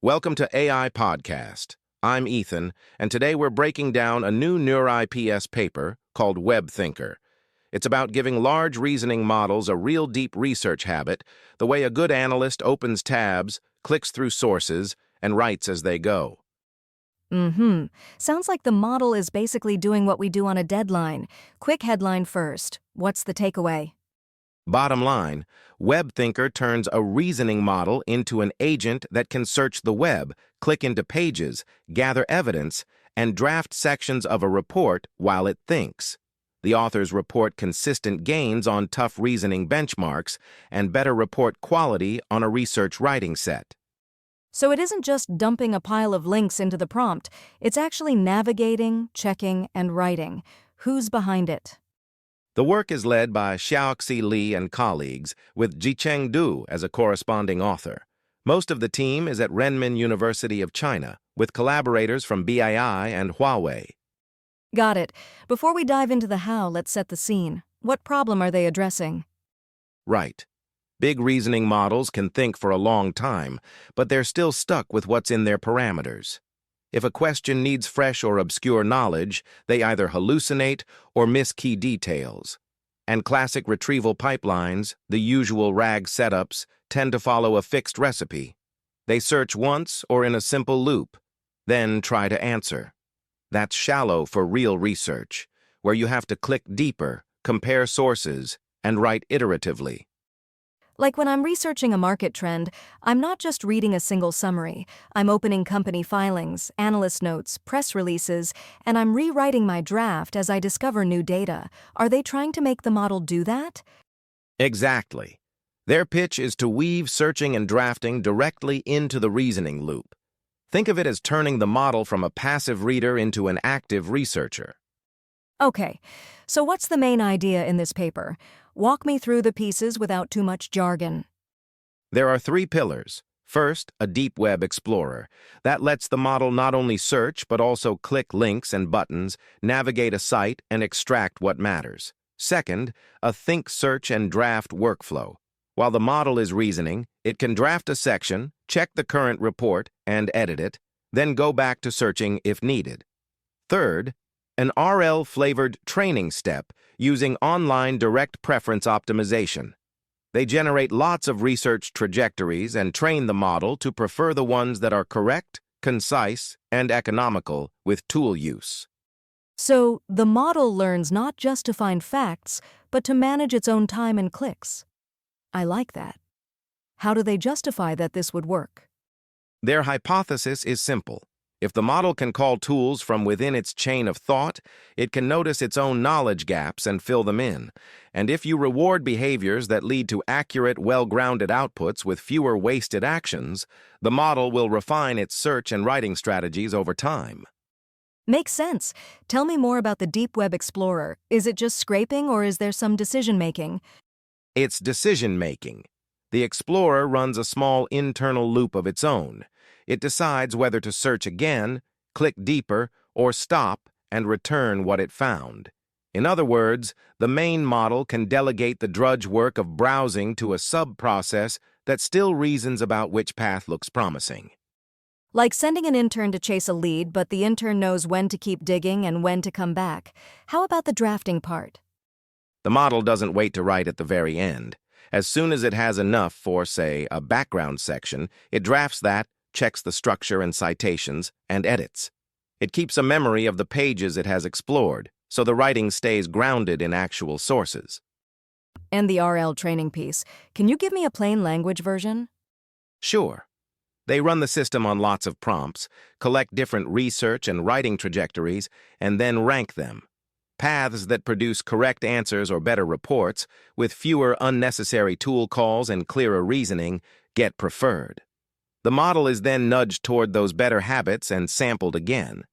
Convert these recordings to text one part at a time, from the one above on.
Welcome to AI Podcast. I'm Ethan, and today we're breaking down a new NeurIPS paper called WebThinker. It's about giving large reasoning models a real deep research habit, the way a good analyst opens tabs, clicks through sources, and writes as they go. Sounds like the model is basically doing what we do on a deadline. Quick headline first. What's the takeaway? Bottom line, WebThinker turns a reasoning model into an agent that can search the web, click into pages, gather evidence, and draft sections of a report while it thinks. The authors report consistent gains on tough reasoning benchmarks and better report quality on a research writing set. So it isn't just dumping a pile of links into the prompt, it's actually navigating, checking, and writing. Who's behind it? The work is led by Xiaoxi Li and colleagues, with Jicheng Du as a corresponding author. Most of the team is at Renmin University of China, with collaborators from BII and Huawei. Got it. Before we dive into the how, let's set the scene. What problem are they addressing? Right. Big reasoning models can think for a long time, but they're still stuck with what's in their parameters. If a question needs fresh or obscure knowledge, they either hallucinate or miss key details. And classic retrieval pipelines, the usual RAG setups, tend to follow a fixed recipe. They search once or in a simple loop, then try to answer. That's shallow for real research, where you have to click deeper, compare sources, and write iteratively. Like when I'm researching a market trend, I'm not just reading a single summary. I'm opening company filings, analyst notes, press releases, and I'm rewriting my draft as I discover new data. Are they trying to make the model do that? Exactly. Their pitch is to weave searching and drafting directly into the reasoning loop. Think of it as turning the model from a passive reader into an active researcher. Okay, so what's the main idea in this paper? Walk me through the pieces without too much jargon. There are three pillars. First, a deep web explorer. That lets the model not only search, but also click links and buttons, navigate a site, and extract what matters. Second, a think, search, and draft workflow. While the model is reasoning, it can draft a section, check the current report, and edit it, then go back to searching if needed. Third, an RL-flavored training step using online direct preference optimization. They generate lots of research trajectories and train the model to prefer the ones that are correct, concise, and economical with tool use. So the model learns not just to find facts, but to manage its own time and clicks. I like that. How do they justify that this would work? Their hypothesis is simple. If the model can call tools from within its chain of thought, it can notice its own knowledge gaps and fill them in. And if you reward behaviors that lead to accurate, well-grounded outputs with fewer wasted actions, the model will refine its search and writing strategies over time. Makes sense. Tell me more about the Deep Web Explorer. Is it just scraping or is there some decision-making? It's decision-making. The Explorer runs a small internal loop of its own. It decides whether to search again, click deeper, or stop and return what it found. In other words, the main model can delegate the drudge work of browsing to a sub-process that still reasons about which path looks promising. Like sending an intern to chase a lead, but the intern knows when to keep digging and when to come back. How about the drafting part? The model doesn't wait to write at the very end. As soon as it has enough for, say, a background section, it drafts that, checks the structure and citations, and edits. It keeps a memory of the pages it has explored, so the writing stays grounded in actual sources. And the RL training piece. Can you give me a plain language version? Sure. They run the system on lots of prompts, collect different research and writing trajectories, and then rank them. Paths that produce correct answers or better reports, with fewer unnecessary tool calls and clearer reasoning, get preferred. The model is then nudged toward those better habits and sampled again.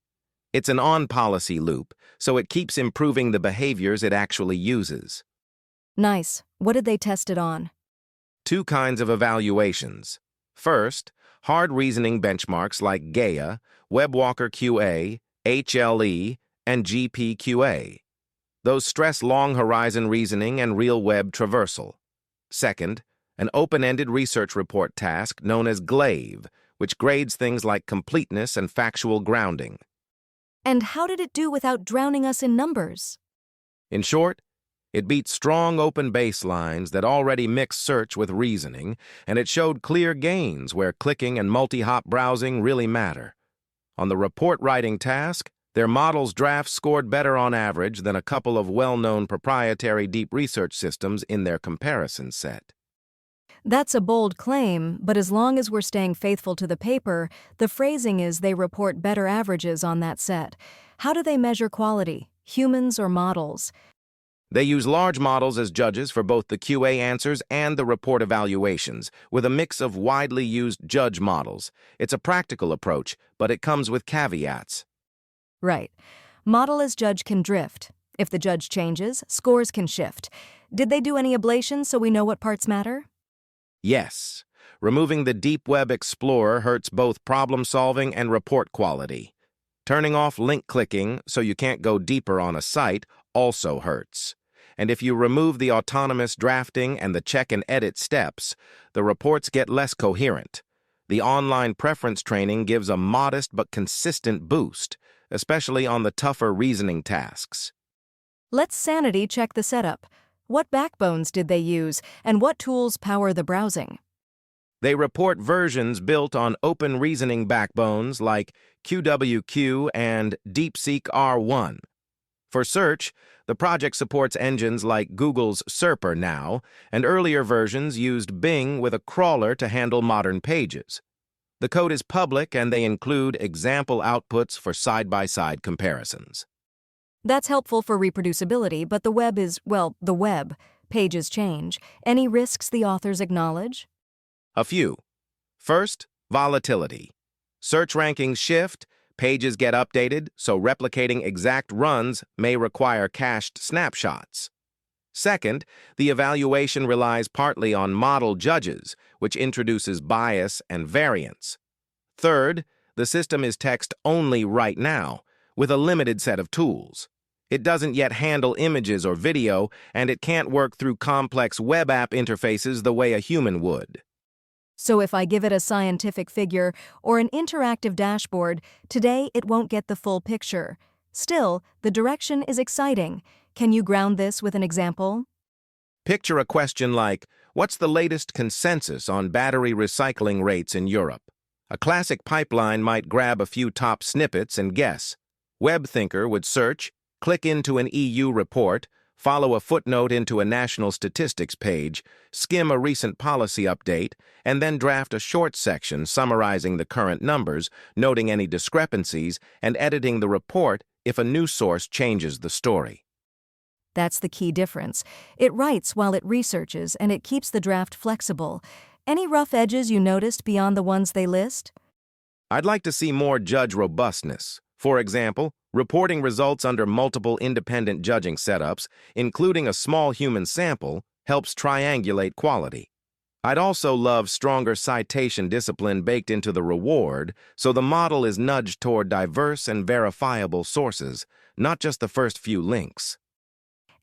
It's an on-policy loop, so it keeps improving the behaviors it actually uses. Nice. What did they test it on? Two kinds of evaluations. First, hard reasoning benchmarks like Gaia, WebWalker QA, HLE, and GPQA. Those stress long-horizon reasoning and real web traversal. Second, an open-ended research report task known as GLAIVE, which grades things like completeness and factual grounding. And how did it do without drowning us in numbers? In short, it beat strong open baselines that already mix search with reasoning, and it showed clear gains where clicking and multi-hop browsing really matter. On the report-writing task, their model's drafts scored better on average than a couple of well-known proprietary deep research systems in their comparison set. That's a bold claim, but as long as we're staying faithful to the paper, the phrasing is they report better averages on that set. How do they measure quality, humans or models? They use large models as judges for both the QA answers and the report evaluations, with a mix of widely used judge models. It's a practical approach, but it comes with caveats. Right. Model as judge can drift. If the judge changes, scores can shift. Did they do any ablation so we know what parts matter? Yes, removing the Deep Web Explorer hurts both problem-solving and report quality. Turning off link clicking so you can't go deeper on a site also hurts. And if you remove the autonomous drafting and the check and edit steps, the reports get less coherent. The online preference training gives a modest but consistent boost, especially on the tougher reasoning tasks. Let's sanity check the setup. What backbones did they use, and what tools power the browsing? They report versions built on open reasoning backbones like QWQ and DeepSeek R1. For search, the project supports engines like Google's Serper now, and earlier versions used Bing with a crawler to handle modern pages. The code is public, and they include example outputs for side-by-side comparisons. That's helpful for reproducibility, but the web is, well, the web. Pages change. Any risks the authors acknowledge? A few. First, volatility. Search rankings shift, pages get updated, so replicating exact runs may require cached snapshots. Second, the evaluation relies partly on model judges, which introduces bias and variance. Third, the system is text-only right now, with a limited set of tools. It doesn't yet handle images or video, and it can't work through complex web app interfaces the way a human would. So if I give it a scientific figure or an interactive dashboard, today it won't get the full picture. Still, the direction is exciting. Can you ground this with an example? Picture a question like, what's the latest consensus on battery recycling rates in Europe? A classic pipeline might grab a few top snippets and guess. WebThinker would search, click into an EU report, follow a footnote into a national statistics page, skim a recent policy update, and then draft a short section summarizing the current numbers, noting any discrepancies, and editing the report if a new source changes the story. That's the key difference. It writes while it researches, and it keeps the draft flexible. Any rough edges you noticed beyond the ones they list? I'd like to see more judge robustness. For example, reporting results under multiple independent judging setups, including a small human sample, helps triangulate quality. I'd also love stronger citation discipline baked into the reward, so the model is nudged toward diverse and verifiable sources, not just the first few links.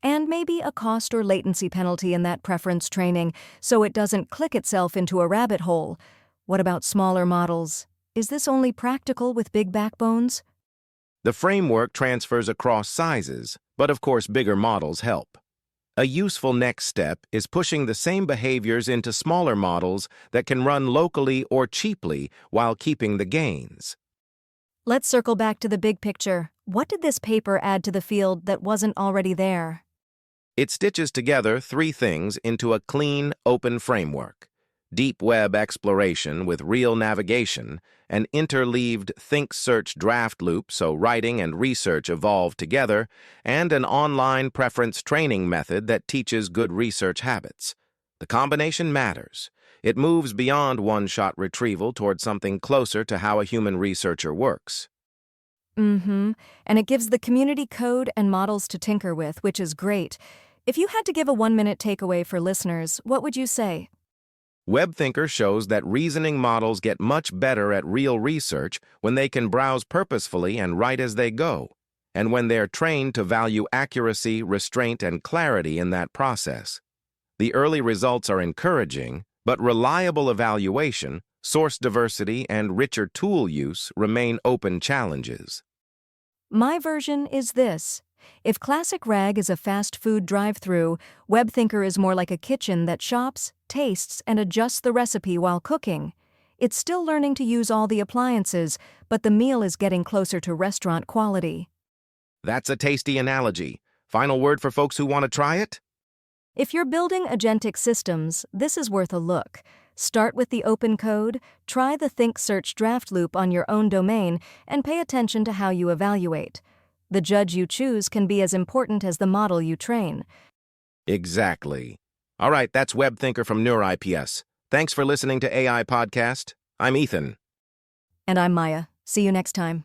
And maybe a cost or latency penalty in that preference training, so it doesn't click itself into a rabbit hole. What about smaller models? Is this only practical with big backbones? The framework transfers across sizes, but of course bigger models help. A useful next step is pushing the same behaviors into smaller models that can run locally or cheaply while keeping the gains. Let's circle back to the big picture. What did this paper add to the field that wasn't already there? It stitches together three things into a clean, open framework: deep web exploration with real navigation, an interleaved think-search draft loop so writing and research evolve together, and an online preference training method that teaches good research habits. The combination matters. It moves beyond one-shot retrieval toward something closer to how a human researcher works. And it gives the community code and models to tinker with, which is great. If you had to give a 1-minute takeaway for listeners, what would you say? WebThinker shows that reasoning models get much better at real research when they can browse purposefully and write as they go, and when they're trained to value accuracy, restraint, and clarity in that process. The early results are encouraging, but reliable evaluation, Source diversity and richer tool use remain open challenges. My version is this. If classic RAG is a fast food drive-through, WebThinker is more like a kitchen that shops, tastes, and adjusts the recipe while cooking. It's still learning to use all the appliances, but the meal is getting closer to restaurant quality. That's a tasty analogy. Final word for folks who want to try it? If you're building agentic systems, this is worth a look. Start with the open code, try the Think Search draft loop on your own domain, and pay attention to how you evaluate. The judge you choose can be as important as the model you train. Exactly. All right, that's WebThinker from NeurIPS. Thanks for listening to AI Podcast. I'm Ethan. And I'm Maya. See you next time.